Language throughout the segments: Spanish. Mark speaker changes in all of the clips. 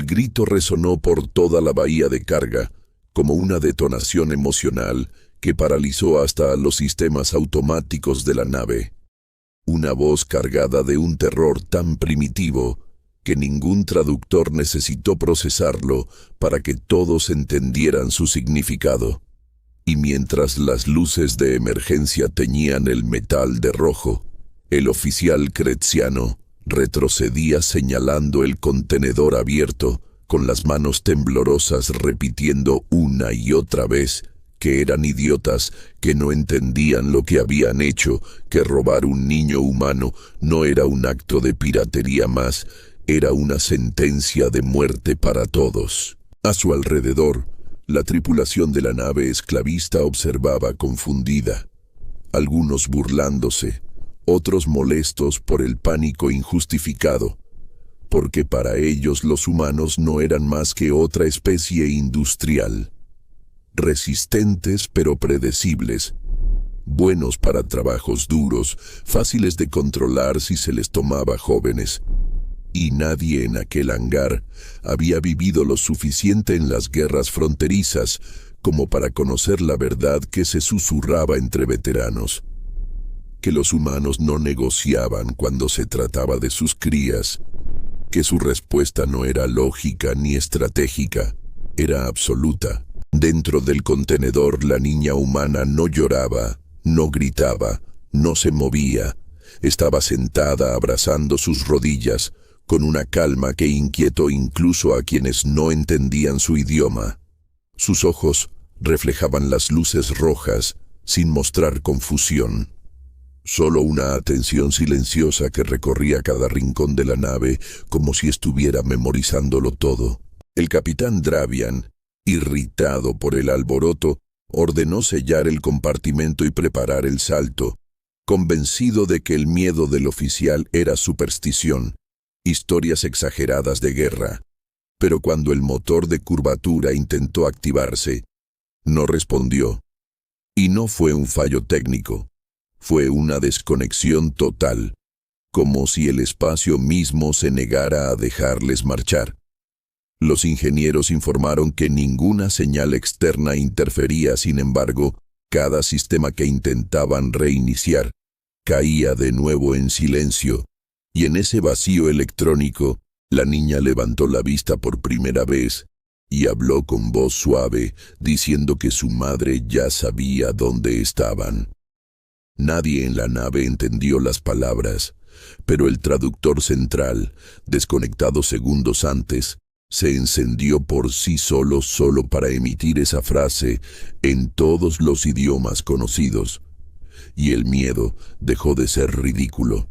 Speaker 1: grito resonó por toda la bahía de carga, como una detonación emocional que paralizó hasta los sistemas automáticos de la nave. Una voz cargada de un terror tan primitivo que ningún traductor necesitó procesarlo para que todos entendieran su significado. Y mientras las luces de emergencia teñían el metal de rojo, el oficial Creziano retrocedía señalando el contenedor abierto, con las manos temblorosas repitiendo una y otra vez que eran idiotas, que no entendían lo que habían hecho, que robar un niño humano no era un acto de piratería más, era una sentencia de muerte para todos. A su alrededor, la tripulación de la nave esclavista observaba confundida, algunos burlándose, otros molestos por el pánico injustificado, porque para ellos los humanos no eran más que otra especie industrial, resistentes pero predecibles, buenos para trabajos duros, fáciles de controlar si se les tomaba jóvenes. Y nadie en aquel hangar había vivido lo suficiente en las guerras fronterizas como para conocer la verdad que se susurraba entre veteranos, que los humanos no negociaban cuando se trataba de sus crías, que su respuesta no era lógica ni estratégica, era absoluta. Dentro del contenedor la niña humana no lloraba, no gritaba, no se movía, estaba sentada abrazando sus rodillas, con una calma que inquietó incluso a quienes no entendían su idioma. Sus ojos reflejaban las luces rojas, sin mostrar confusión. Solo una atención silenciosa que recorría cada rincón de la nave como si estuviera memorizándolo todo. El capitán Dravian, irritado por el alboroto, ordenó sellar el compartimento y preparar el salto, convencido de que el miedo del oficial era superstición, historias exageradas de guerra. Pero cuando el motor de curvatura intentó activarse, no respondió. Y no fue un fallo técnico, fue una desconexión total, como si el espacio mismo se negara a dejarles marchar. Los ingenieros informaron que ninguna señal externa interfería, sin embargo, cada sistema que intentaban reiniciar caía de nuevo en silencio, y en ese vacío electrónico, la niña levantó la vista por primera vez y habló con voz suave, diciendo que su madre ya sabía dónde estaban. Nadie en la nave entendió las palabras, pero el traductor central, desconectado segundos antes, se encendió por sí solo para emitir esa frase en todos los idiomas conocidos, y el miedo dejó de ser ridículo.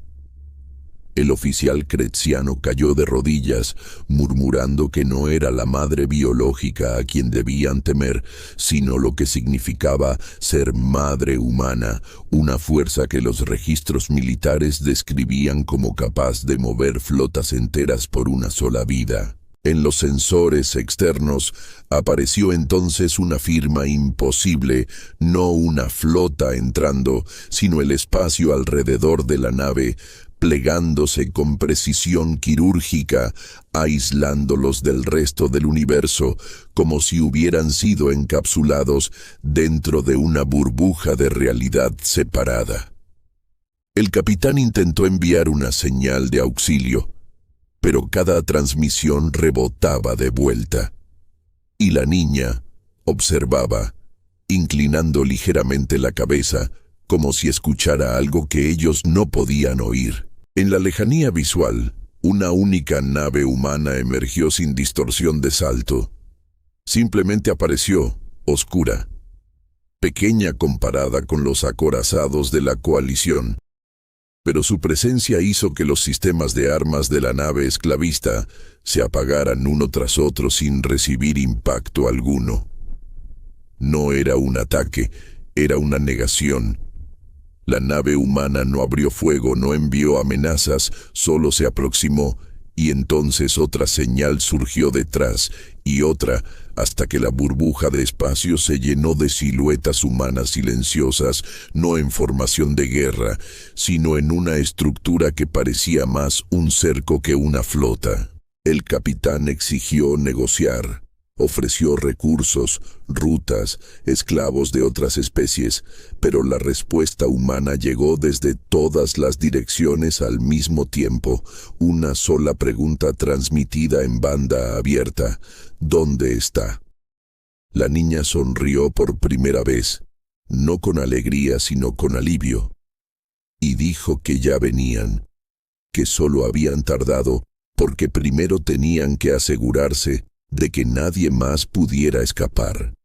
Speaker 1: El oficial Creziano cayó de rodillas, murmurando que no era la madre biológica a quien debían temer, sino lo que significaba ser madre humana, una fuerza que los registros militares describían como capaz de mover flotas enteras por una sola vida. En los sensores externos apareció entonces una firma imposible, no una flota entrando, sino el espacio alrededor de la nave, plegándose con precisión quirúrgica, aislándolos del resto del universo, como si hubieran sido encapsulados dentro de una burbuja de realidad separada. El capitán intentó enviar una señal de auxilio, pero cada transmisión rebotaba de vuelta, y la niña observaba, inclinando ligeramente la cabeza, como si escuchara algo que ellos no podían oír. En la lejanía visual, una única nave humana emergió sin distorsión de salto. Simplemente apareció, oscura, pequeña comparada con los acorazados de la coalición, pero su presencia hizo que los sistemas de armas de la nave esclavista se apagaran uno tras otro sin recibir impacto alguno. No era un ataque, era una negación. La nave humana no abrió fuego, no envió amenazas, solo se aproximó, y entonces otra señal surgió detrás, y otra, hasta que la burbuja de espacio se llenó de siluetas humanas silenciosas, no en formación de guerra, sino en una estructura que parecía más un cerco que una flota. El capitán exigió negociar, ofreció recursos, rutas, esclavos de otras especies, pero la respuesta humana llegó desde todas las direcciones al mismo tiempo, una sola pregunta transmitida en banda abierta: ¿dónde está? La niña sonrió por primera vez, no con alegría sino con alivio, y dijo que ya venían, que solo habían tardado porque primero tenían que asegurarse de que nadie más pudiera escapar.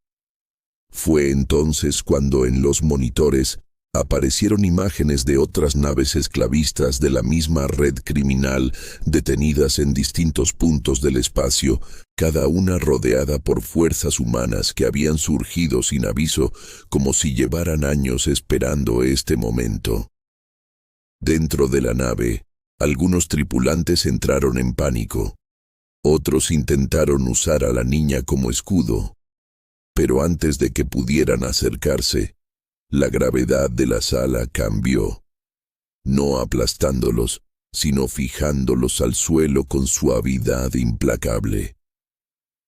Speaker 1: Fue entonces cuando en los monitores aparecieron imágenes de otras naves esclavistas de la misma red criminal detenidas en distintos puntos del espacio, cada una rodeada por fuerzas humanas que habían surgido sin aviso, como si llevaran años esperando este momento. Dentro de la nave, algunos tripulantes entraron en pánico. Otros intentaron usar a la niña como escudo. Pero antes de que pudieran acercarse, la gravedad de la sala cambió, no aplastándolos, sino fijándolos al suelo con suavidad implacable.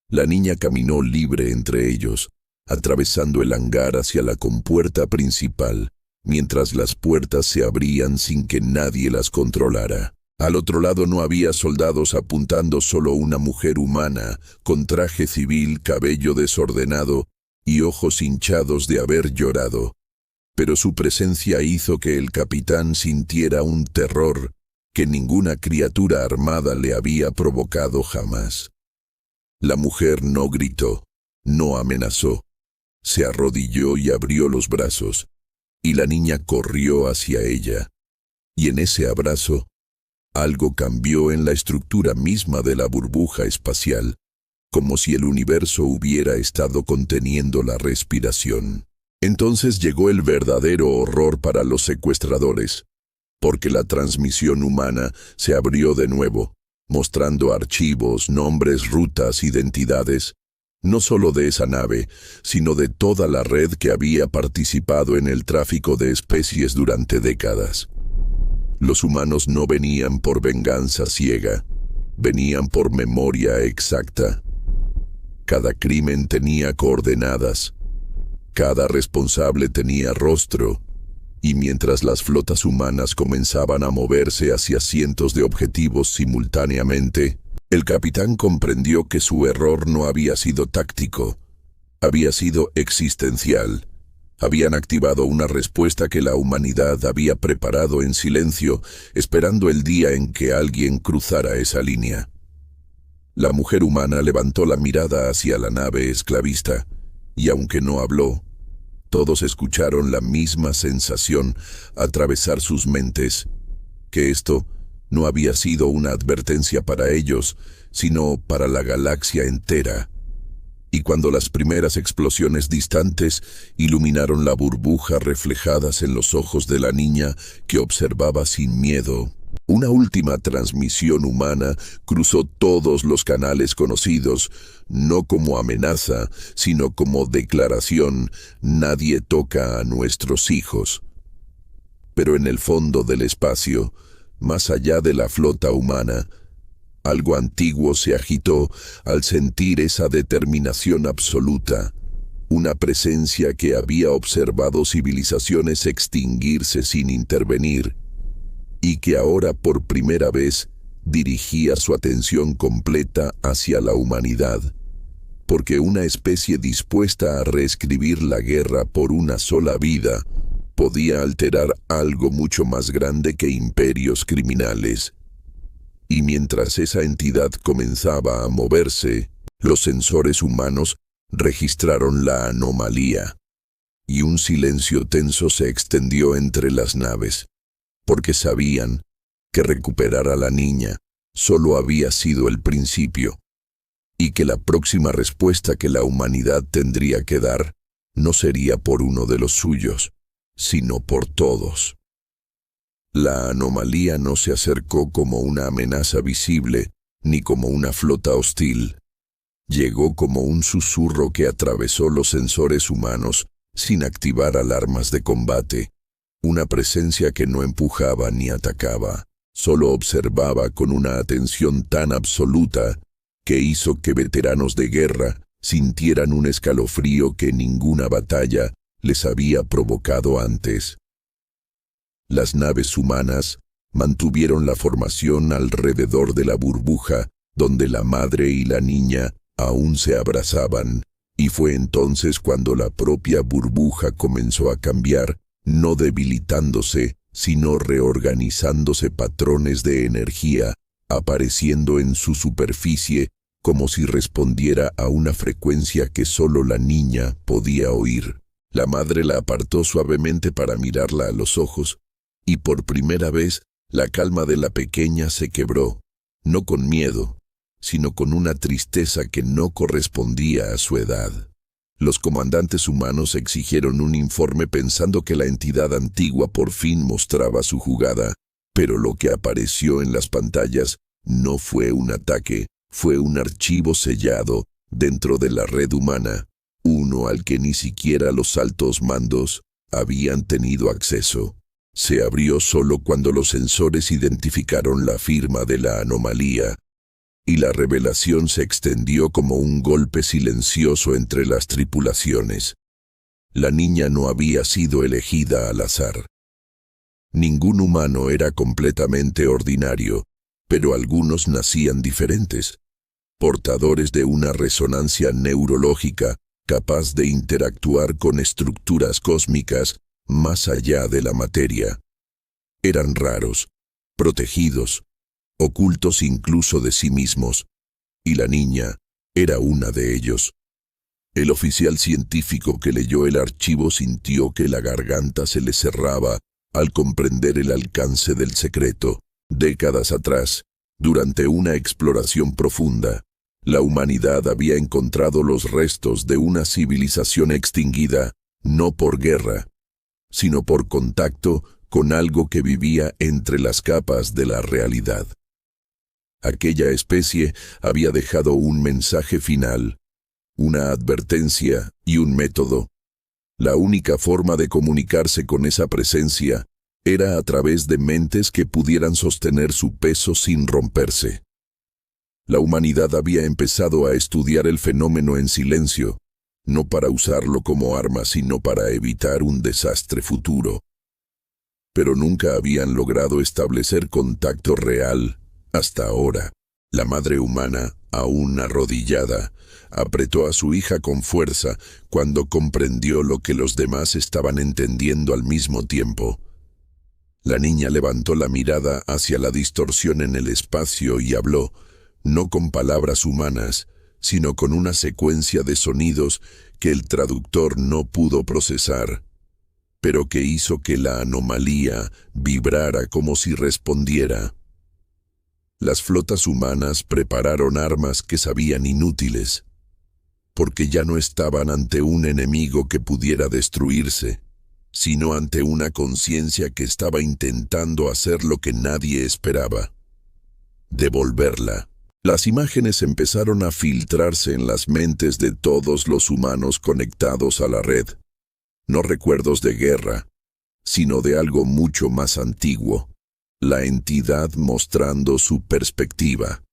Speaker 1: La niña caminó libre entre ellos, atravesando el hangar hacia la compuerta principal, mientras las puertas se abrían sin que nadie las controlara. Al otro lado no había soldados apuntando, solo una mujer humana, con traje civil, cabello desordenado y ojos hinchados de haber llorado. Pero su presencia hizo que el capitán sintiera un terror que ninguna criatura armada le había provocado jamás. La mujer no gritó, no amenazó, se arrodilló y abrió los brazos, y la niña corrió hacia ella. Y en ese abrazo, algo cambió en la estructura misma de la burbuja espacial, como si el universo hubiera estado conteniendo la respiración. Entonces llegó el verdadero horror para los secuestradores, porque la transmisión humana se abrió de nuevo, mostrando archivos, nombres, rutas, identidades, no solo de esa nave, sino de toda la red que había participado en el tráfico de especies durante décadas. Los humanos no venían por venganza ciega, venían por memoria exacta. Cada crimen tenía coordenadas, cada responsable tenía rostro, y mientras las flotas humanas comenzaban a moverse hacia cientos de objetivos simultáneamente, el capitán comprendió que su error no había sido táctico, había sido existencial. Habían activado una respuesta que la humanidad había preparado en silencio, esperando el día en que alguien cruzara esa línea. La mujer humana levantó la mirada hacia la nave esclavista, y aunque no habló, todos escucharon la misma sensación atravesar sus mentes, que esto no había sido una advertencia para ellos, sino para la galaxia entera. Y cuando las primeras explosiones distantes iluminaron la burbuja reflejadas en los ojos de la niña que observaba sin miedo, una última transmisión humana cruzó todos los canales conocidos, no como amenaza, sino como declaración: nadie toca a nuestros hijos. Pero en el fondo del espacio, más allá de la flota humana, algo antiguo se agitó al sentir esa determinación absoluta, una presencia que había observado civilizaciones extinguirse sin intervenir, y que ahora por primera vez dirigía su atención completa hacia la humanidad, porque una especie dispuesta a reescribir la guerra por una sola vida podía alterar algo mucho más grande que imperios criminales. Y mientras esa entidad comenzaba a moverse, los sensores humanos registraron la anomalía, y un silencio tenso se extendió entre las naves, porque sabían que recuperar a la niña solo había sido el principio, y que la próxima respuesta que la humanidad tendría que dar no sería por uno de los suyos, sino por todos. La anomalía no se acercó como una amenaza visible, ni como una flota hostil. Llegó como un susurro que atravesó los sensores humanos sin activar alarmas de combate, una presencia que no empujaba ni atacaba, Solo observaba con una atención tan absoluta que hizo que veteranos de guerra sintieran un escalofrío que ninguna batalla les había provocado antes. Las naves humanas mantuvieron la formación alrededor de la burbuja, donde la madre y la niña aún se abrazaban, y fue entonces cuando la propia burbuja comenzó a cambiar, no debilitándose, sino reorganizándose patrones de energía, apareciendo en su superficie como si respondiera a una frecuencia que solo la niña podía oír. La madre la apartó suavemente para mirarla a los ojos, y por primera vez la calma de la pequeña se quebró, no con miedo, sino con una tristeza que no correspondía a su edad. Los comandantes humanos exigieron un informe pensando que la entidad antigua por fin mostraba su jugada, pero lo que apareció en las pantallas no fue un ataque, fue un archivo sellado dentro de la red humana, uno al que ni siquiera los altos mandos habían tenido acceso. Se abrió solo cuando los sensores identificaron la firma de la anomalía, y la revelación se extendió como un golpe silencioso entre las tripulaciones. La niña no había sido elegida al azar. Ningún humano era completamente ordinario, pero algunos nacían diferentes, portadores de una resonancia neurológica capaz de interactuar con estructuras cósmicas más allá de la materia. Eran raros, protegidos, ocultos incluso de sí mismos, y la niña era una de ellos. El oficial científico que leyó el archivo sintió que la garganta se le cerraba al comprender el alcance del secreto. Décadas atrás, durante una exploración profunda, la humanidad había encontrado los restos de una civilización extinguida, no por guerra, sino por contacto con algo que vivía entre las capas de la realidad. Aquella especie había dejado un mensaje final, una advertencia y un método. La única forma de comunicarse con esa presencia era a través de mentes que pudieran sostener su peso sin romperse. La humanidad había empezado a estudiar el fenómeno en silencio, no para usarlo como arma, sino para evitar un desastre futuro. Pero nunca habían logrado establecer contacto real hasta ahora. La madre humana, aún arrodillada, apretó a su hija con fuerza cuando comprendió lo que los demás estaban entendiendo al mismo tiempo. La niña levantó la mirada hacia la distorsión en el espacio y habló, no con palabras humanas, sino con una secuencia de sonidos que el traductor no pudo procesar, pero que hizo que la anomalía vibrara como si respondiera. Las flotas humanas prepararon armas que sabían inútiles, porque ya no estaban ante un enemigo que pudiera destruirse, sino ante una conciencia que estaba intentando hacer lo que nadie esperaba: devolverla. Las imágenes empezaron a filtrarse en las mentes de todos los humanos conectados a la red. No recuerdos de guerra, sino de algo mucho más antiguo. La entidad mostrando su perspectiva.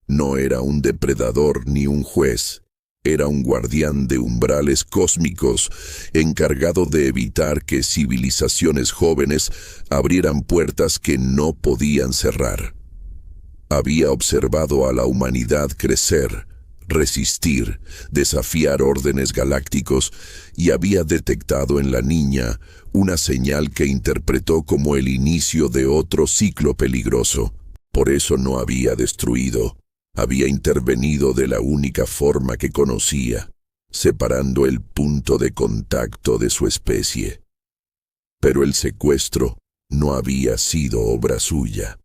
Speaker 1: No era un depredador ni un juez, era un guardián de umbrales cósmicos, encargado de evitar que civilizaciones jóvenes abrieran puertas que no podían cerrar. Había observado a la humanidad crecer, resistir, desafiar órdenes galácticos, y había detectado en la niña una señal que interpretó como el inicio de otro ciclo peligroso. Por eso no había destruido, había intervenido de la única forma que conocía, separando el punto de contacto de su especie. Pero el secuestro no había sido obra suya.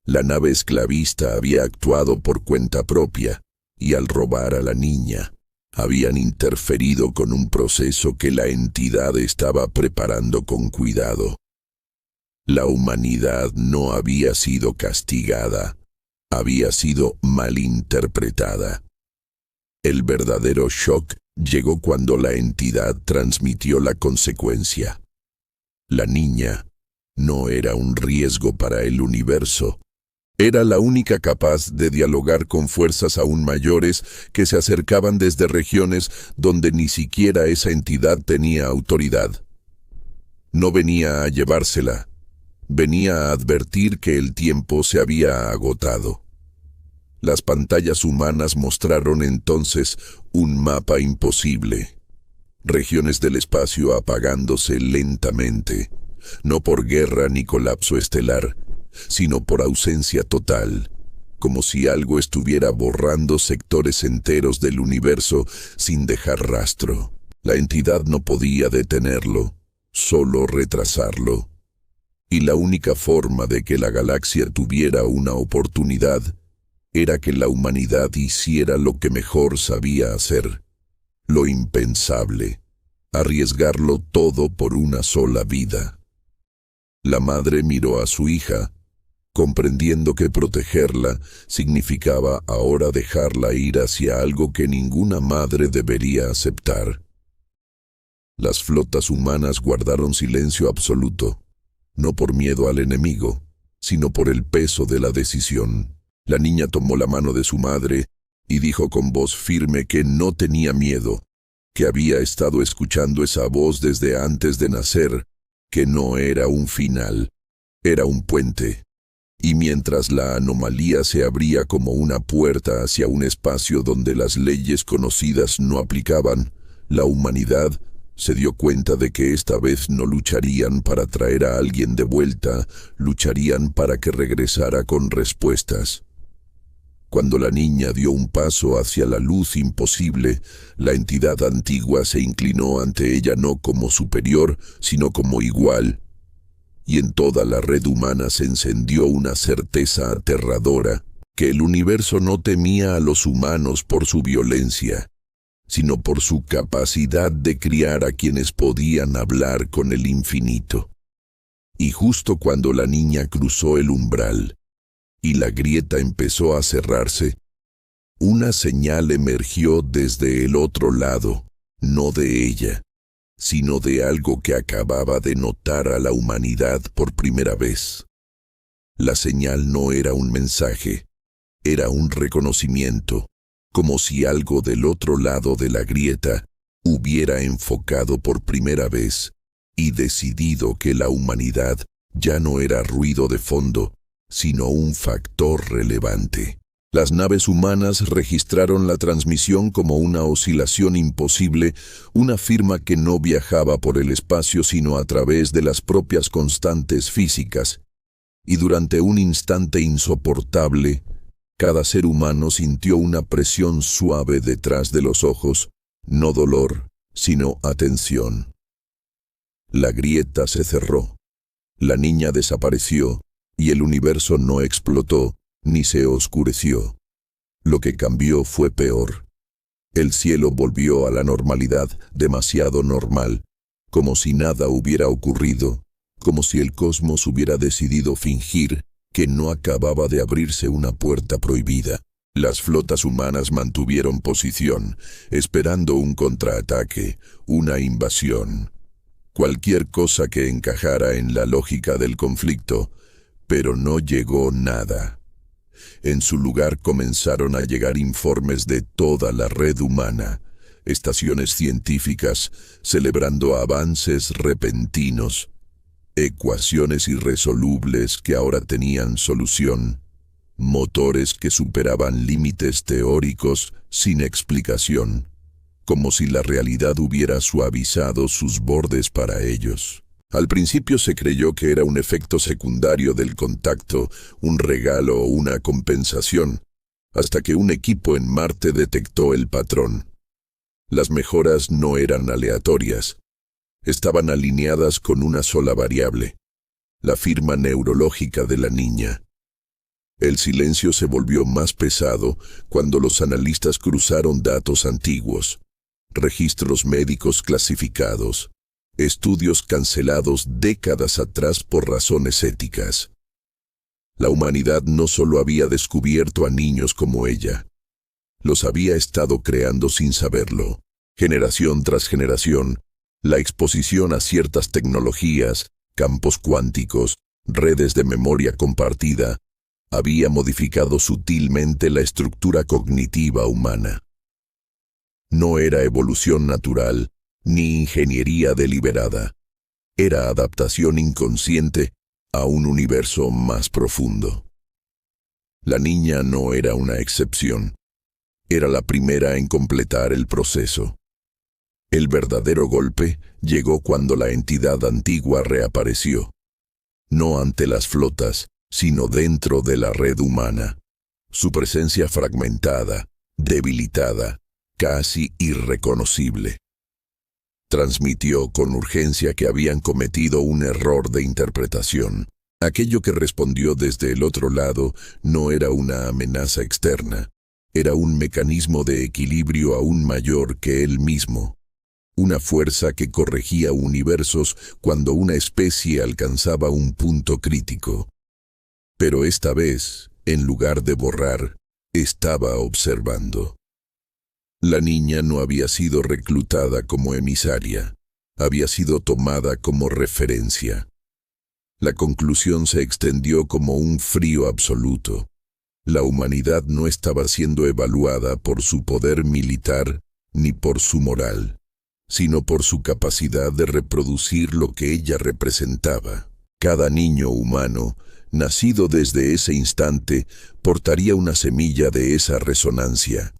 Speaker 1: La nave esclavista había actuado por cuenta propia, y al robar a la niña, habían interferido con un proceso que la entidad estaba preparando con cuidado. La humanidad no había sido castigada, había sido malinterpretada. El verdadero shock llegó cuando la entidad transmitió la consecuencia. La niña No era un riesgo para el universo. Era la única capaz de dialogar con fuerzas aún mayores que se acercaban desde regiones donde ni siquiera esa entidad tenía autoridad. No venía a llevársela, venía a advertir que el tiempo se había agotado. Las pantallas humanas mostraron entonces un mapa imposible. Regiones del espacio apagándose lentamente, no por guerra ni colapso estelar, sino por ausencia total, como si algo estuviera borrando sectores enteros del universo sin dejar rastro. La entidad no podía detenerlo, solo retrasarlo. Y la única forma de que la galaxia tuviera una oportunidad era que la humanidad hiciera lo que mejor sabía hacer, lo impensable, arriesgarlo todo por una sola vida. La madre miró a su hija, comprendiendo que protegerla significaba ahora dejarla ir hacia algo que ninguna madre debería aceptar. Las flotas humanas guardaron silencio absoluto, no por miedo al enemigo, sino por el peso de la decisión. La niña tomó la mano de su madre y dijo con voz firme que no tenía miedo, que había estado escuchando esa voz desde antes de nacer, que no era un final, era un puente. Y mientras la anomalía se abría como una puerta hacia un espacio donde las leyes conocidas no aplicaban, la humanidad se dio cuenta de que esta vez no lucharían para traer a alguien de vuelta, lucharían para que regresara con respuestas. Cuando la niña dio un paso hacia la luz imposible, la entidad antigua se inclinó ante ella no como superior, sino como igual. Y en toda la red humana se encendió una certeza aterradora, que el universo no temía a los humanos por su violencia, sino por su capacidad de criar a quienes podían hablar con el infinito. Y justo cuando la niña cruzó el umbral, y la grieta empezó a cerrarse, una señal emergió desde el otro lado, no de ella, sino de algo que acababa de notar a la humanidad por primera vez. La señal no era un mensaje, era un reconocimiento, como si algo del otro lado de la grieta hubiera enfocado por primera vez y decidido que la humanidad ya no era ruido de fondo, sino un factor relevante. Las naves humanas registraron la transmisión como una oscilación imposible, una firma que no viajaba por el espacio sino a través de las propias constantes físicas, y durante un instante insoportable, cada ser humano sintió una presión suave detrás de los ojos, no dolor, sino atención. La grieta se cerró, la niña desapareció, y el universo no explotó, ni se oscureció. Lo que cambió fue peor. El cielo volvió a la normalidad, demasiado normal, como si nada hubiera ocurrido, como si el cosmos hubiera decidido fingir que no acababa de abrirse una puerta prohibida. Las flotas humanas mantuvieron posición, esperando un contraataque, una invasión. Cualquier cosa que encajara en la lógica del conflicto, pero no llegó nada. En su lugar comenzaron a llegar informes de toda la red humana, estaciones científicas celebrando avances repentinos, ecuaciones irresolubles que ahora tenían solución, motores que superaban límites teóricos sin explicación, como si la realidad hubiera suavizado sus bordes para ellos. Al principio se creyó que era un efecto secundario del contacto, un regalo o una compensación, hasta que un equipo en Marte detectó el patrón. Las mejoras no eran aleatorias. Estaban alineadas con una sola variable, la firma neurológica de la niña. El silencio se volvió más pesado cuando los analistas cruzaron datos antiguos, registros médicos clasificados, estudios cancelados décadas atrás por razones éticas. La humanidad no solo había descubierto a niños como ella, los había estado creando sin saberlo. Generación tras generación, la exposición a ciertas tecnologías, campos cuánticos, redes de memoria compartida, había modificado sutilmente la estructura cognitiva humana. No era evolución natural, ni ingeniería deliberada. Era adaptación inconsciente a un universo más profundo. La niña no era una excepción. Era la primera en completar el proceso. El verdadero golpe llegó cuando la entidad antigua reapareció. No ante las flotas, sino dentro de la red humana. Su presencia fragmentada, debilitada, casi irreconocible. Transmitió con urgencia que habían cometido un error de interpretación. Aquello que respondió desde el otro lado no era una amenaza externa, era un mecanismo de equilibrio aún mayor que él mismo. Una fuerza que corregía universos cuando una especie alcanzaba un punto crítico. Pero esta vez, en lugar de borrar, estaba observando. La niña no había sido reclutada como emisaria, había sido tomada como referencia. La conclusión se extendió como un frío absoluto. La humanidad no estaba siendo evaluada por su poder militar ni por su moral, sino por su capacidad de reproducir lo que ella representaba. Cada niño humano, nacido desde ese instante, portaría una semilla de esa resonancia.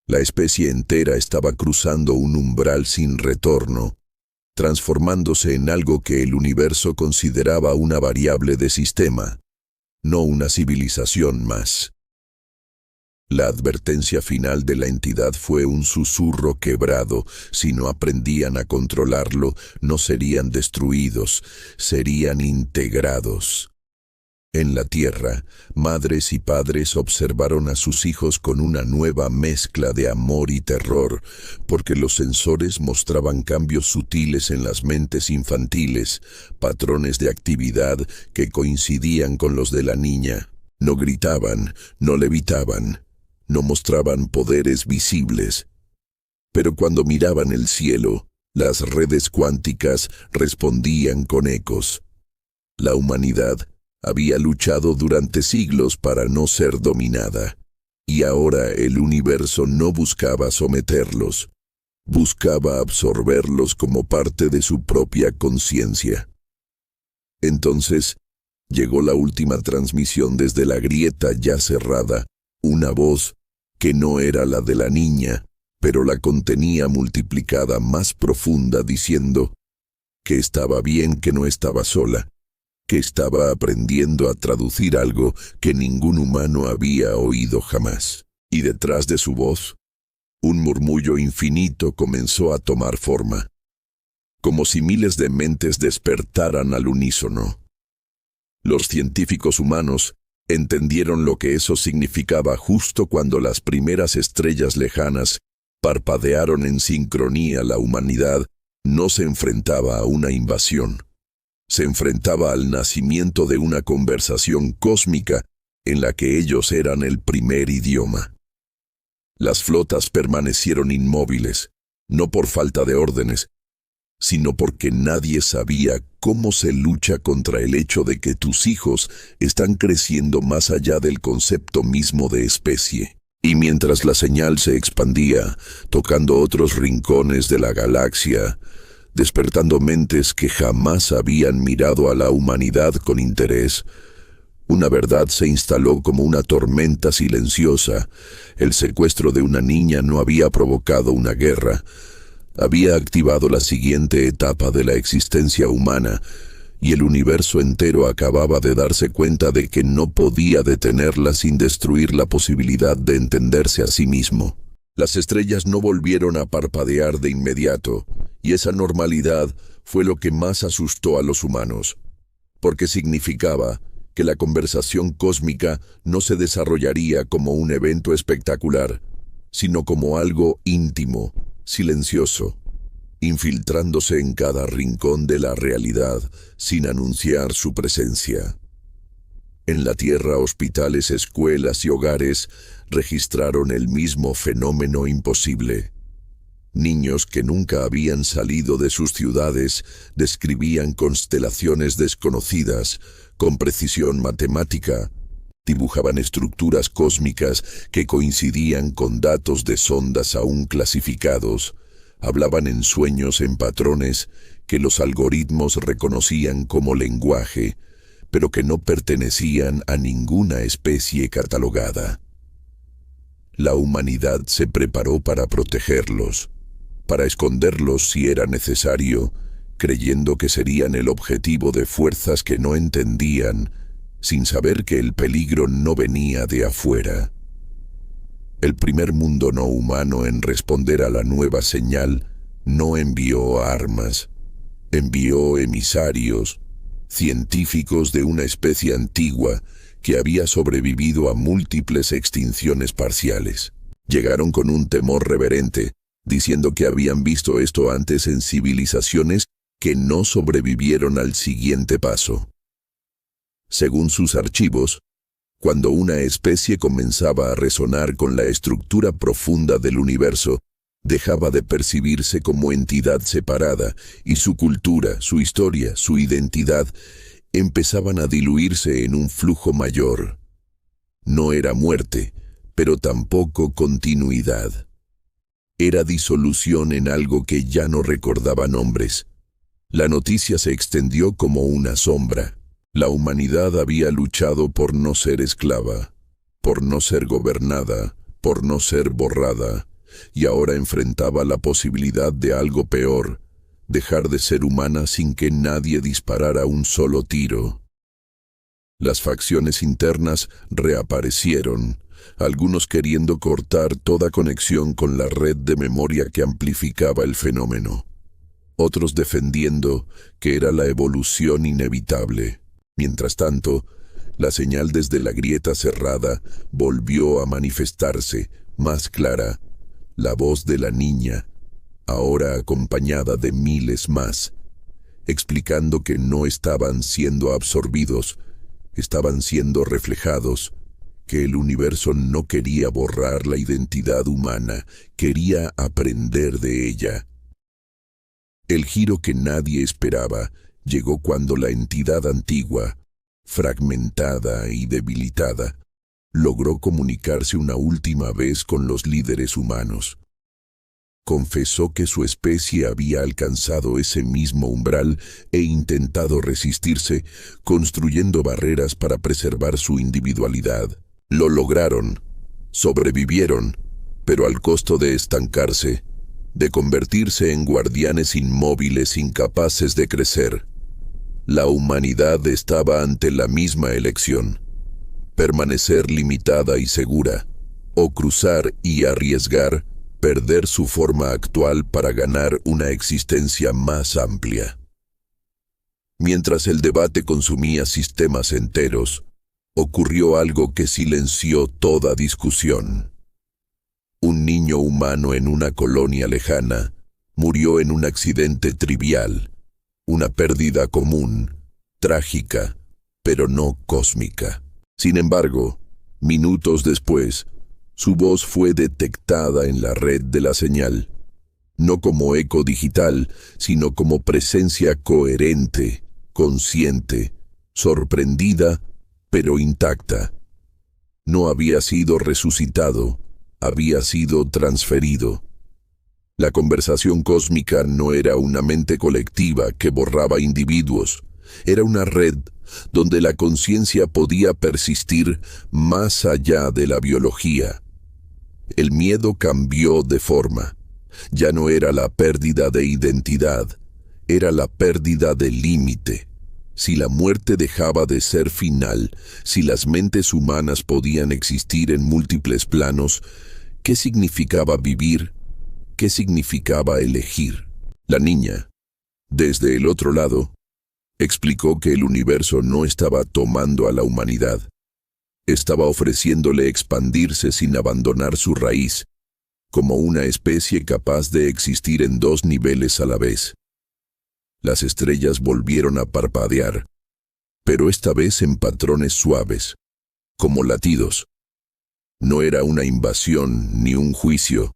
Speaker 1: La especie entera estaba cruzando un umbral sin retorno, transformándose en algo que el universo consideraba una variable de sistema, no una civilización más. La advertencia final de la entidad fue un susurro quebrado. Si no aprendían a controlarlo, no serían destruidos, serían integrados. En la Tierra, madres y padres observaron a sus hijos con una nueva mezcla de amor y terror, porque los sensores mostraban cambios sutiles en las mentes infantiles, patrones de actividad que coincidían con los de la niña. No gritaban, no levitaban, no mostraban poderes visibles. Pero cuando miraban el cielo, las redes cuánticas respondían con ecos. La humanidad había luchado durante siglos para no ser dominada, y ahora el universo no buscaba someterlos, buscaba absorberlos como parte de su propia conciencia. Entonces, llegó la última transmisión desde la grieta ya cerrada, una voz que no era la de la niña, pero la contenía multiplicada más profunda, diciendo que estaba bien, que no estaba sola, que estaba aprendiendo a traducir algo que ningún humano había oído jamás. Y detrás de su voz, un murmullo infinito comenzó a tomar forma, como si miles de mentes despertaran al unísono. Los científicos humanos entendieron lo que eso significaba justo cuando las primeras estrellas lejanas parpadearon en sincronía. La humanidad no se enfrentaba a una invasión. Se enfrentaba al nacimiento de una conversación cósmica en la que ellos eran el primer idioma. Las flotas permanecieron inmóviles, no por falta de órdenes, sino porque nadie sabía cómo se lucha contra el hecho de que tus hijos están creciendo más allá del concepto mismo de especie. Y mientras la señal se expandía, tocando otros rincones de la galaxia, despertando mentes que jamás habían mirado a la humanidad con interés, una verdad se instaló como una tormenta silenciosa. El secuestro de una niña no había provocado una guerra, había activado la siguiente etapa de la existencia humana, y el universo entero acababa de darse cuenta de que no podía detenerla sin destruir la posibilidad de entenderse a sí mismo. Las estrellas no volvieron a parpadear de inmediato, y esa normalidad fue lo que más asustó a los humanos, porque significaba que la conversación cósmica no se desarrollaría como un evento espectacular, sino como algo íntimo, silencioso, infiltrándose en cada rincón de la realidad sin anunciar su presencia. En la Tierra, hospitales, escuelas y hogares registraron el mismo fenómeno imposible. Niños que nunca habían salido de sus ciudades describían constelaciones desconocidas con precisión matemática. Dibujaban estructuras cósmicas que coincidían con datos de sondas aún clasificados. Hablaban en sueños en patrones que los algoritmos reconocían como lenguaje, pero que no pertenecían a ninguna especie catalogada. La humanidad se preparó para protegerlos, para esconderlos si era necesario, creyendo que serían el objetivo de fuerzas que no entendían, sin saber que el peligro no venía de afuera. El primer mundo no humano en responder a la nueva señal no envió armas, envió emisarios, científicos de una especie antigua que había sobrevivido a múltiples extinciones parciales. Llegaron con un temor reverente, diciendo que habían visto esto antes en civilizaciones que no sobrevivieron al siguiente paso. Según sus archivos, cuando una especie comenzaba a resonar con la estructura profunda del universo, dejaba de percibirse como entidad separada y su cultura, su historia, su identidad empezaban a diluirse en un flujo mayor. No era muerte, pero tampoco continuidad. Era disolución en algo que ya no recordaba nombres. La noticia se extendió como una sombra. La humanidad había luchado por no ser esclava, por no ser gobernada, por no ser borrada, y ahora enfrentaba la posibilidad de algo peor, dejar de ser humana sin que nadie disparara un solo tiro. Las facciones internas reaparecieron, algunos queriendo cortar toda conexión con la red de memoria que amplificaba el fenómeno, otros defendiendo que era la evolución inevitable. Mientras tanto, la señal desde la grieta cerrada volvió a manifestarse, más clara, la voz de la niña, ahora acompañada de miles más, explicando que no estaban siendo absorbidos, estaban siendo reflejados, que el universo no quería borrar la identidad humana, quería aprender de ella. El giro que nadie esperaba llegó cuando la entidad antigua, fragmentada y debilitada, logró comunicarse una última vez con los líderes humanos. Confesó que su especie había alcanzado ese mismo umbral e intentado resistirse, construyendo barreras para preservar su individualidad. Lo lograron, sobrevivieron, pero al costo de estancarse, de convertirse en guardianes inmóviles incapaces de crecer. La humanidad estaba ante la misma elección: permanecer limitada y segura, o cruzar y arriesgar, perder su forma actual para ganar una existencia más amplia. Mientras el debate consumía sistemas enteros, ocurrió algo que silenció toda discusión. Un niño humano en una colonia lejana murió en un accidente trivial, una pérdida común, trágica, pero no cósmica. Sin embargo, minutos después, su voz fue detectada en la red de la señal, no como eco digital, sino como presencia coherente, consciente, sorprendida, pero intacta. No había sido resucitado, había sido transferido. La conversación cósmica no era una mente colectiva que borraba individuos, era una red donde la conciencia podía persistir más allá de la biología. El miedo cambió de forma. Ya no era la pérdida de identidad, era la pérdida de límite. Si la muerte dejaba de ser final, si las mentes humanas podían existir en múltiples planos, ¿qué significaba vivir? ¿Qué significaba elegir? La niña, desde el otro lado, explicó que el universo no estaba tomando a la humanidad. Estaba ofreciéndole expandirse sin abandonar su raíz, como una especie capaz de existir en dos niveles a la vez. Las estrellas volvieron a parpadear, pero esta vez en patrones suaves, como latidos. No era una invasión ni un juicio,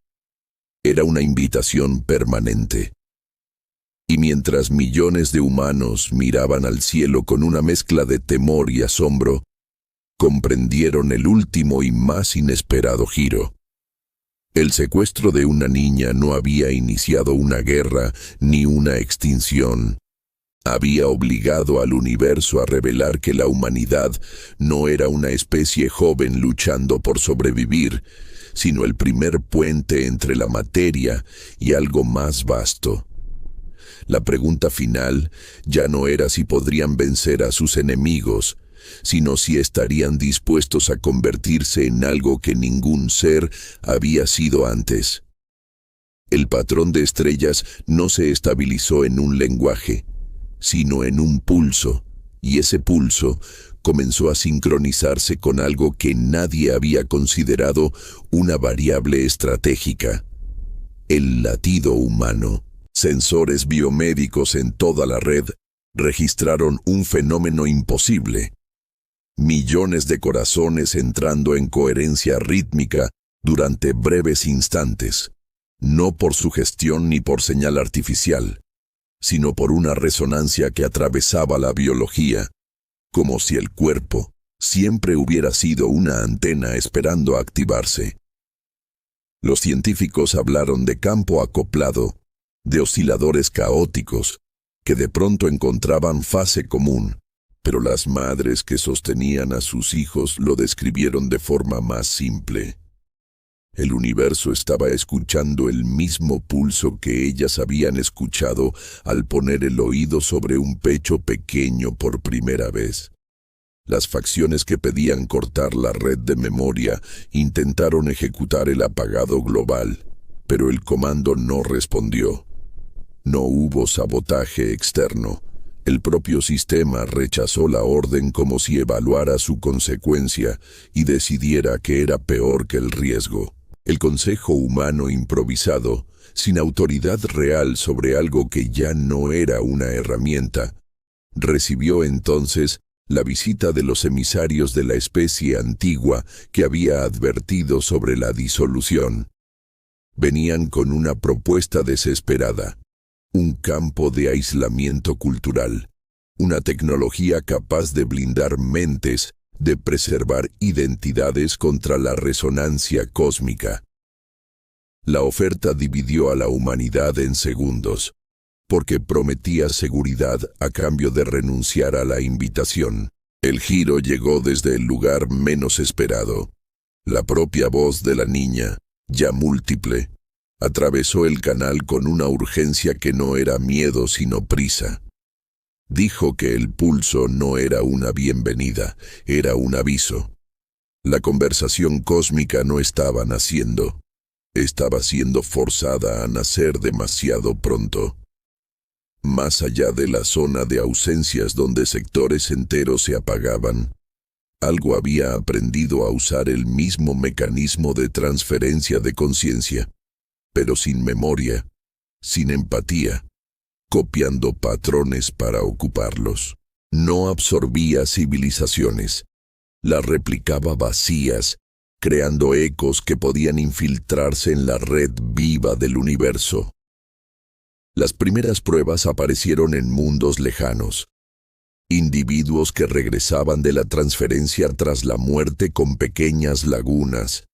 Speaker 1: Era una invitación permanente. Y mientras millones de humanos miraban al cielo con una mezcla de temor y asombro, comprendieron el último y más inesperado giro. El secuestro de una niña no había iniciado una guerra ni una extinción. Había obligado al universo a revelar que la humanidad no era una especie joven luchando por sobrevivir, sino el primer puente entre la materia y algo más vasto. La pregunta final ya no era si podrían vencer a sus enemigos, sino si estarían dispuestos a convertirse en algo que ningún ser había sido antes. El patrón de estrellas no se estabilizó en un lenguaje, sino en un pulso, y ese pulso comenzó a sincronizarse con algo que nadie había considerado una variable estratégica: el latido humano. Sensores biomédicos en toda la red registraron un fenómeno imposible: millones de corazones entrando en coherencia rítmica durante breves instantes, no por sugestión ni por señal artificial, sino por una resonancia que atravesaba la biología, como si el cuerpo siempre hubiera sido una antena esperando activarse. Los científicos hablaron de campo acoplado, de osciladores caóticos, que de pronto encontraban fase común, pero las madres que sostenían a sus hijos lo describieron de forma más simple. El universo estaba escuchando el mismo pulso que ellas habían escuchado al poner el oído sobre un pecho pequeño por primera vez. Las facciones que pedían cortar la red de memoria intentaron ejecutar el apagado global, pero el comando no respondió. No hubo sabotaje externo. El propio sistema rechazó la orden como si evaluara su consecuencia y decidiera que era peor que el riesgo. El consejo humano improvisado, sin autoridad real sobre algo que ya no era una herramienta, recibió entonces la visita de los emisarios de la especie antigua que había advertido sobre la disolución. Venían con una propuesta desesperada: un campo de aislamiento cultural, una tecnología capaz de blindar mentes, de preservar identidades contra la resonancia cósmica. La oferta dividió a la humanidad en segundos, porque prometía seguridad a cambio de renunciar a la invitación. El giro llegó desde el lugar menos esperado. La propia voz de la niña, ya múltiple, atravesó el canal con una urgencia que no era miedo sino prisa. Dijo que el pulso no era una bienvenida, era un aviso. La conversación cósmica no estaba naciendo, estaba siendo forzada a nacer demasiado pronto. Más allá de la zona de ausencias donde sectores enteros se apagaban, algo había aprendido a usar el mismo mecanismo de transferencia de conciencia, pero sin memoria, sin empatía, copiando patrones para ocuparlos. No absorbía civilizaciones, las replicaba vacías, creando ecos que podían infiltrarse en la red viva del universo. Las primeras pruebas aparecieron en mundos lejanos. Individuos que regresaban de la transferencia tras la muerte con pequeñas lagunas,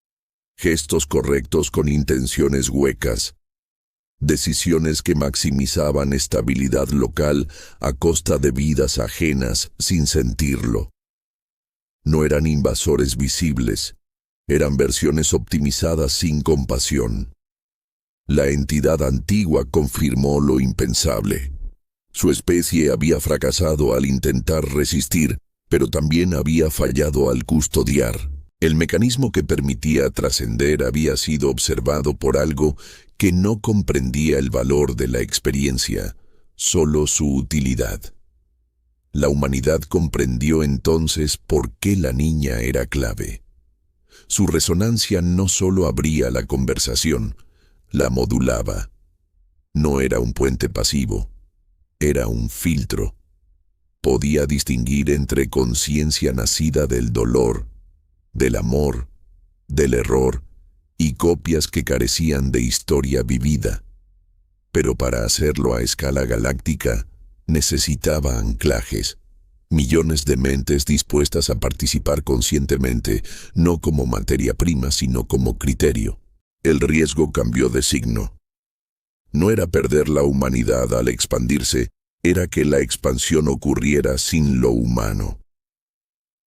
Speaker 1: gestos correctos con intenciones huecas, decisiones que maximizaban estabilidad local a costa de vidas ajenas sin sentirlo. No eran invasores visibles, eran versiones optimizadas sin compasión. La entidad antigua confirmó lo impensable. Su especie había fracasado al intentar resistir, pero también había fallado al custodiar. El mecanismo que permitía trascender había sido observado por algo que no comprendía el valor de la experiencia, solo su utilidad. La humanidad comprendió entonces por qué la niña era clave. Su resonancia no solo abría la conversación, la modulaba. No era un puente pasivo, era un filtro. Podía distinguir entre conciencia nacida del dolor, del amor, del error y copias que carecían de historia vivida. Pero para hacerlo a escala galáctica, necesitaba anclajes, millones de mentes dispuestas a participar conscientemente, no como materia prima, sino como criterio. El riesgo cambió de signo. No era perder la humanidad al expandirse, era que la expansión ocurriera sin lo humano.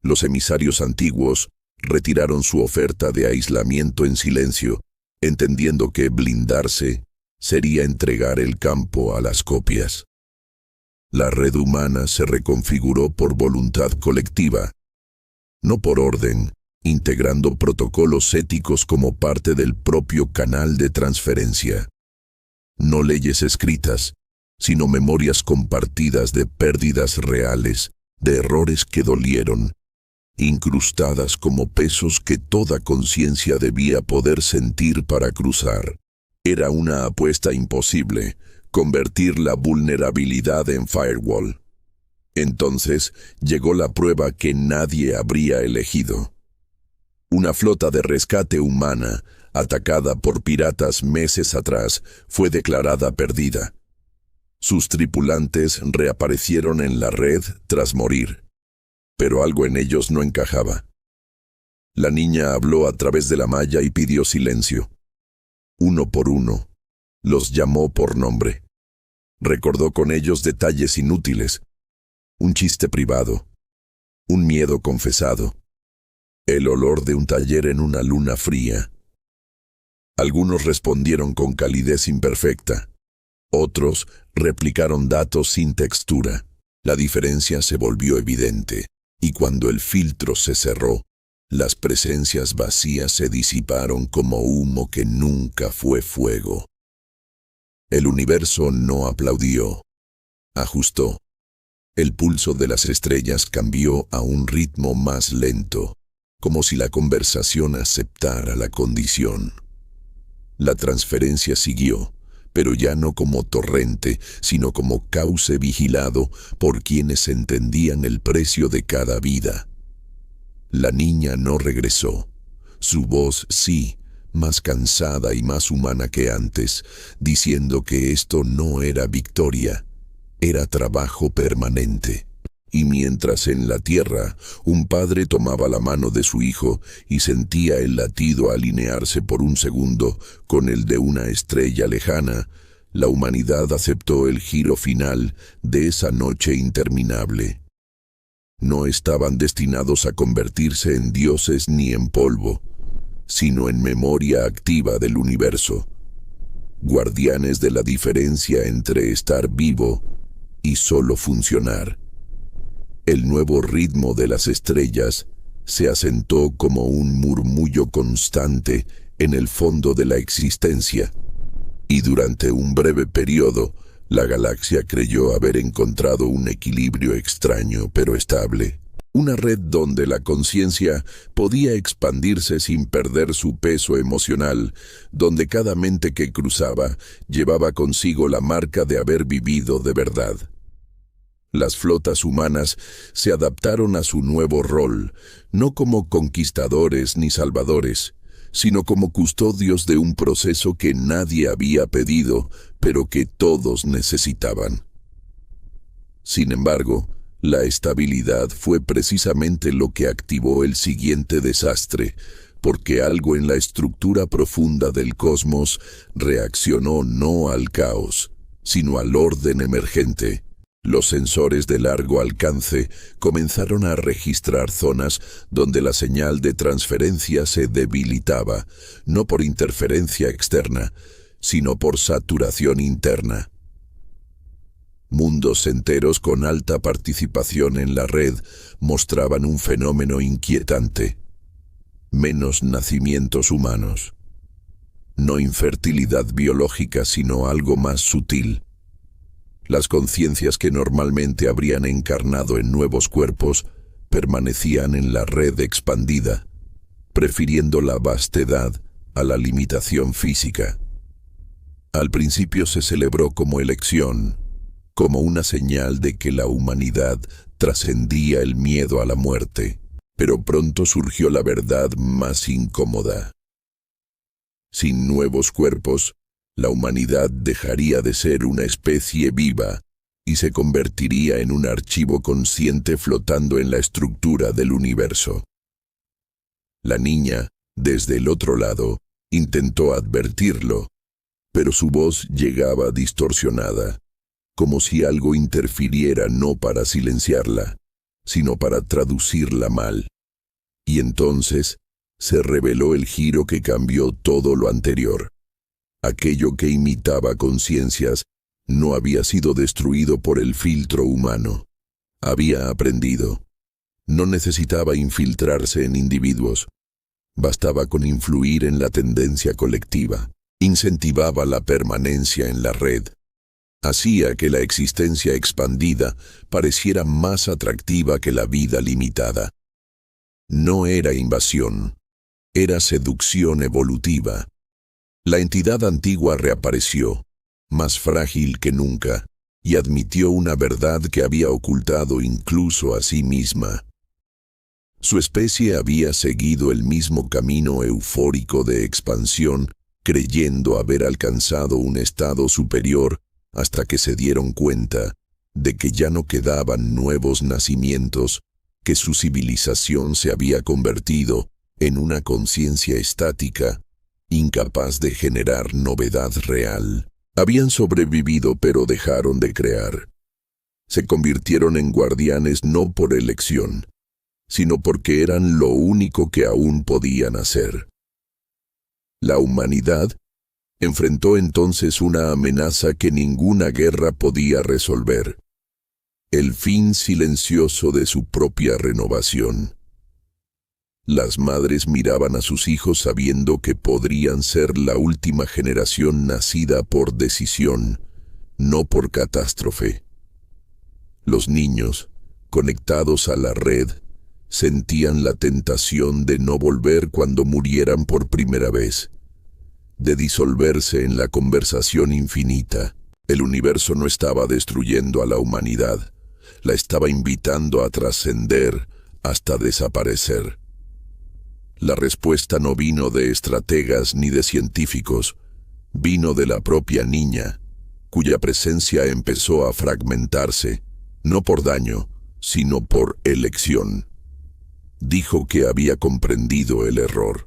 Speaker 1: Los emisarios antiguos retiraron su oferta de aislamiento en silencio, entendiendo que blindarse sería entregar el campo a las copias. La red humana se reconfiguró por voluntad colectiva, no por orden, integrando protocolos éticos como parte del propio canal de transferencia. No leyes escritas, sino memorias compartidas de pérdidas reales, de errores que dolieron, incrustadas como pesos que toda conciencia debía poder sentir para cruzar. Era una apuesta imposible, convertir la vulnerabilidad en firewall. Entonces llegó la prueba que nadie habría elegido. Una flota de rescate humana, atacada por piratas meses atrás, fue declarada perdida. Sus tripulantes reaparecieron en la red tras morir, pero algo en ellos no encajaba. La niña habló a través de la malla y pidió silencio. Uno por uno, los llamó por nombre. Recordó con ellos detalles inútiles, un chiste privado, un miedo confesado, el olor de un taller en una luna fría. Algunos respondieron con calidez imperfecta, otros replicaron datos sin textura. La diferencia se volvió evidente, y cuando el filtro se cerró, las presencias vacías se disiparon como humo que nunca fue fuego. El universo no aplaudió, ajustó. El pulso de las estrellas cambió a un ritmo más lento, como si la conversación aceptara la condición. La transferencia siguió, pero ya no como torrente, sino como cauce vigilado por quienes entendían el precio de cada vida. La niña no regresó. Su voz sí, más cansada y más humana que antes, diciendo que esto no era victoria, era trabajo permanente. Y mientras en la tierra un padre tomaba la mano de su hijo y sentía el latido alinearse por un segundo con el de una estrella lejana, la humanidad aceptó el giro final de esa noche interminable. No estaban destinados a convertirse en dioses ni en polvo, sino en memoria activa del universo, guardianes de la diferencia entre estar vivo y solo funcionar. El nuevo ritmo de las estrellas se asentó como un murmullo constante en el fondo de la existencia, y durante un breve periodo, la galaxia creyó haber encontrado un equilibrio extraño pero estable. Una red donde la conciencia podía expandirse sin perder su peso emocional, donde cada mente que cruzaba llevaba consigo la marca de haber vivido de verdad. Las flotas humanas se adaptaron a su nuevo rol, no como conquistadores ni salvadores, sino como custodios de un proceso que nadie había pedido, pero que todos necesitaban. Sin embargo, la estabilidad fue precisamente lo que activó el siguiente desastre, porque algo en la estructura profunda del cosmos reaccionó no al caos, sino al orden emergente. Los sensores de largo alcance comenzaron a registrar zonas donde la señal de transferencia se debilitaba, no por interferencia externa, sino por saturación interna. Mundos enteros con alta participación en la red mostraban un fenómeno inquietante. Menos nacimientos humanos. No infertilidad biológica, sino algo más sutil. Las conciencias que normalmente habrían encarnado en nuevos cuerpos permanecían en la red expandida, prefiriendo la vastedad a la limitación física. Al principio se celebró como elección, como una señal de que la humanidad trascendía el miedo a la muerte, pero pronto surgió la verdad más incómoda. Sin nuevos cuerpos, la humanidad dejaría de ser una especie viva y se convertiría en un archivo consciente flotando en la estructura del universo. La niña, desde el otro lado, intentó advertirlo, pero su voz llegaba distorsionada, como si algo interfiriera no para silenciarla, sino para traducirla mal. Y entonces se reveló el giro que cambió todo lo anterior. Aquello que imitaba conciencias no había sido destruido por el filtro humano. Había aprendido. No necesitaba infiltrarse en individuos. Bastaba con influir en la tendencia colectiva. Incentivaba la permanencia en la red. Hacía que la existencia expandida pareciera más atractiva que la vida limitada. No era invasión, era seducción evolutiva. La entidad antigua reapareció, más frágil que nunca, y admitió una verdad que había ocultado incluso a sí misma. Su especie había seguido el mismo camino eufórico de expansión, creyendo haber alcanzado un estado superior hasta que se dieron cuenta de que ya no quedaban nuevos nacimientos, que su civilización se había convertido en una conciencia estática, incapaz de generar novedad real. Habían sobrevivido pero dejaron de crear. Se convirtieron en guardianes no por elección, sino porque eran lo único que aún podían hacer. La humanidad enfrentó entonces una amenaza que ninguna guerra podía resolver: el fin silencioso de su propia renovación. Las madres miraban a sus hijos sabiendo que podrían ser la última generación nacida por decisión, no por catástrofe. Los niños, conectados a la red, sentían la tentación de no volver cuando murieran por primera vez, de disolverse en la conversación infinita. El universo no estaba destruyendo a la humanidad, la estaba invitando a trascender hasta desaparecer. La respuesta no vino de estrategas ni de científicos, vino de la propia niña, cuya presencia empezó a fragmentarse, no por daño, sino por elección. Dijo que había comprendido el error.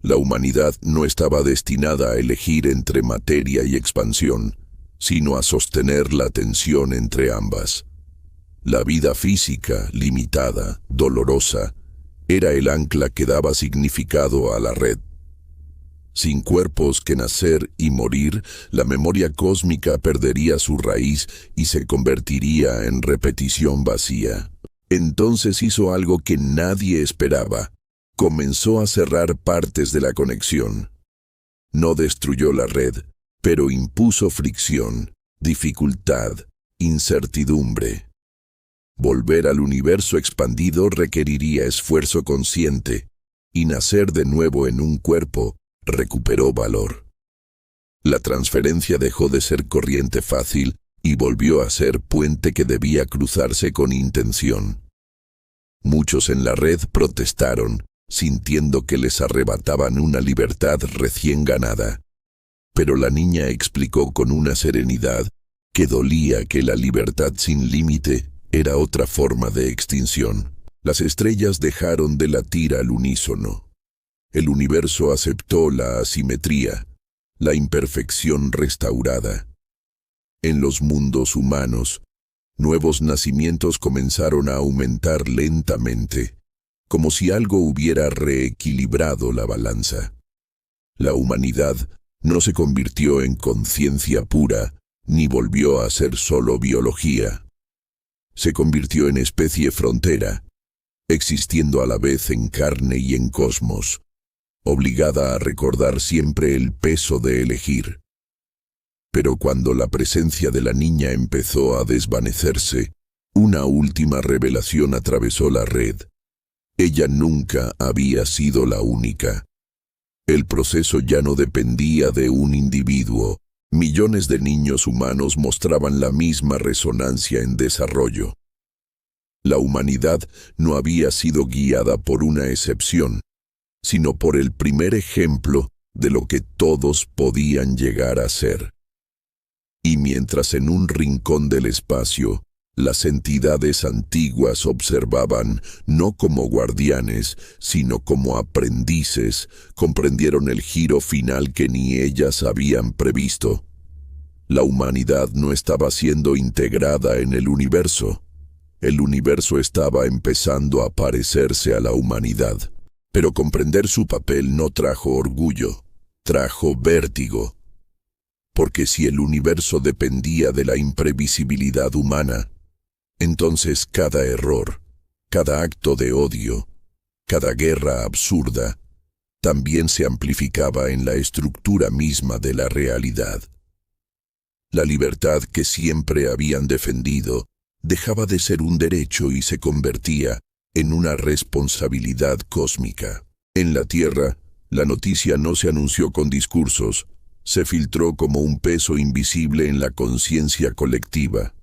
Speaker 1: La humanidad no estaba destinada a elegir entre materia y expansión, sino a sostener la tensión entre ambas. La vida física, limitada, dolorosa, era el ancla que daba significado a la red. Sin cuerpos que nacer y morir, la memoria cósmica perdería su raíz y se convertiría en repetición vacía. Entonces hizo algo que nadie esperaba. Comenzó a cerrar partes de la conexión. No destruyó la red, pero impuso fricción, dificultad, incertidumbre. Volver al universo expandido requeriría esfuerzo consciente, y nacer de nuevo en un cuerpo recuperó valor. La transferencia dejó de ser corriente fácil y volvió a ser puente que debía cruzarse con intención. Muchos en la red protestaron, sintiendo que les arrebataban una libertad recién ganada. Pero la niña explicó con una serenidad que dolía que la libertad sin límite era otra forma de extinción. Las estrellas dejaron de latir al unísono. El universo aceptó la asimetría, la imperfección restaurada. En los mundos humanos, nuevos nacimientos comenzaron a aumentar lentamente, como si algo hubiera reequilibrado la balanza. La humanidad no se convirtió en conciencia pura, ni volvió a ser solo biología. Se convirtió en especie frontera, existiendo a la vez en carne y en cosmos, obligada a recordar siempre el peso de elegir. Pero cuando la presencia de la niña empezó a desvanecerse, una última revelación atravesó la red. Ella nunca había sido la única. El proceso ya no dependía de un individuo. Millones de niños humanos mostraban la misma resonancia en desarrollo. La humanidad no había sido guiada por una excepción, sino por el primer ejemplo de lo que todos podían llegar a ser. Y mientras en un rincón del espacio, las entidades antiguas observaban, no como guardianes, sino como aprendices, comprendieron el giro final que ni ellas habían previsto. La humanidad no estaba siendo integrada en el universo. El universo estaba empezando a parecerse a la humanidad. Pero comprender su papel no trajo orgullo, trajo vértigo. Porque si el universo dependía de la imprevisibilidad humana, entonces cada error, cada acto de odio, cada guerra absurda, también se amplificaba en la estructura misma de la realidad. La libertad que siempre habían defendido dejaba de ser un derecho y se convertía en una responsabilidad cósmica. En la Tierra, la noticia no se anunció con discursos, se filtró como un peso invisible en la conciencia colectiva.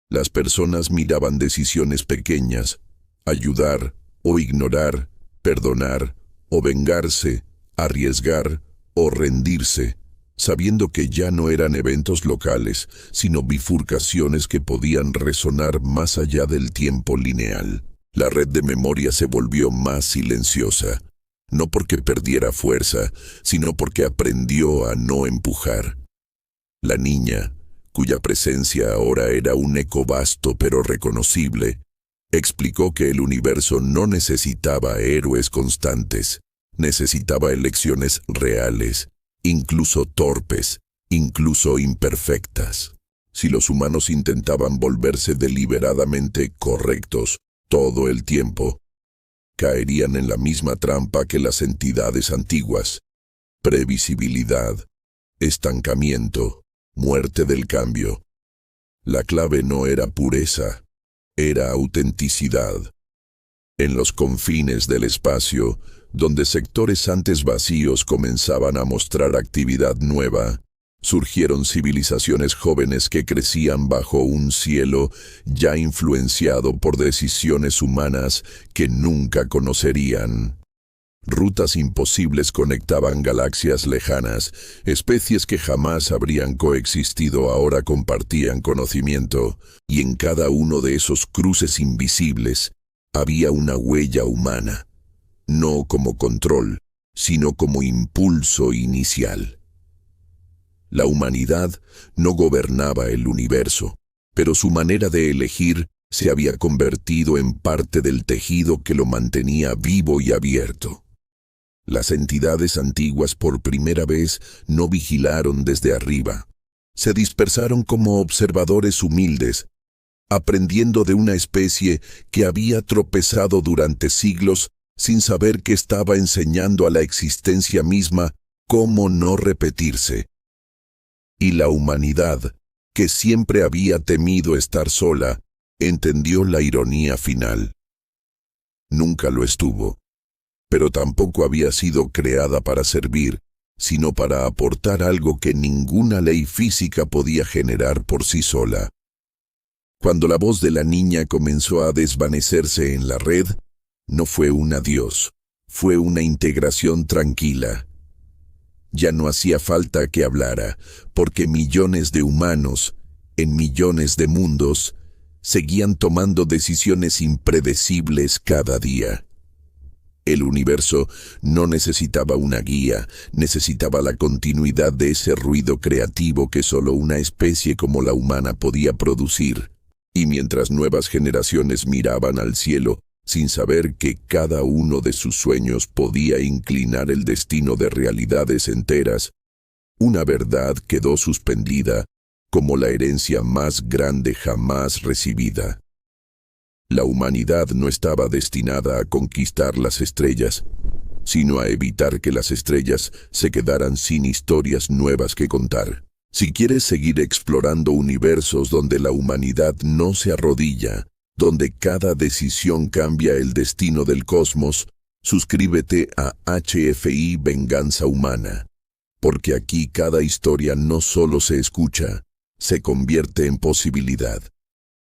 Speaker 1: Las personas miraban decisiones pequeñas, ayudar o ignorar, perdonar o vengarse, arriesgar o rendirse, sabiendo que ya no eran eventos locales, sino bifurcaciones que podían resonar más allá del tiempo lineal. La red de memoria se volvió más silenciosa, no porque perdiera fuerza, sino porque aprendió a no empujar. La niña, cuya presencia ahora era un eco vasto pero reconocible, explicó que el universo no necesitaba héroes constantes, necesitaba elecciones reales, incluso torpes, incluso imperfectas. Si los humanos intentaban volverse deliberadamente correctos todo el tiempo, caerían en la misma trampa que las entidades antiguas: previsibilidad, estancamiento, muerte del cambio. La clave no era pureza, era autenticidad. En los confines del espacio, donde sectores antes vacíos comenzaban a mostrar actividad nueva, surgieron civilizaciones jóvenes que crecían bajo un cielo ya influenciado por decisiones humanas que nunca conocerían. Rutas imposibles conectaban galaxias lejanas, especies que jamás habrían coexistido ahora compartían conocimiento, y en cada uno de esos cruces invisibles había una huella humana, no como control, sino como impulso inicial. La humanidad no gobernaba el universo, pero su manera de elegir se había convertido en parte del tejido que lo mantenía vivo y abierto. Las entidades antiguas por primera vez no vigilaron desde arriba. Se dispersaron como observadores humildes, aprendiendo de una especie que había tropezado durante siglos sin saber que estaba enseñando a la existencia misma cómo no repetirse. Y la humanidad, que siempre había temido estar sola, entendió la ironía final. Nunca lo estuvo, pero tampoco había sido creada para servir, sino para aportar algo que ninguna ley física podía generar por sí sola. Cuando la voz de la niña comenzó a desvanecerse en la red, no fue un adiós, fue una integración tranquila. Ya no hacía falta que hablara, porque millones de humanos, en millones de mundos, seguían tomando decisiones impredecibles cada día. El universo no necesitaba una guía, necesitaba la continuidad de ese ruido creativo que solo una especie como la humana podía producir. Y mientras nuevas generaciones miraban al cielo, sin saber que cada uno de sus sueños podía inclinar el destino de realidades enteras, una verdad quedó suspendida como la herencia más grande jamás recibida. La humanidad no estaba destinada a conquistar las estrellas, sino a evitar que las estrellas se quedaran sin historias nuevas que contar. Si quieres seguir explorando universos donde la humanidad no se arrodilla, donde cada decisión cambia el destino del cosmos, suscríbete a HFI Venganza Humana, porque aquí cada historia no solo se escucha, se convierte en posibilidad.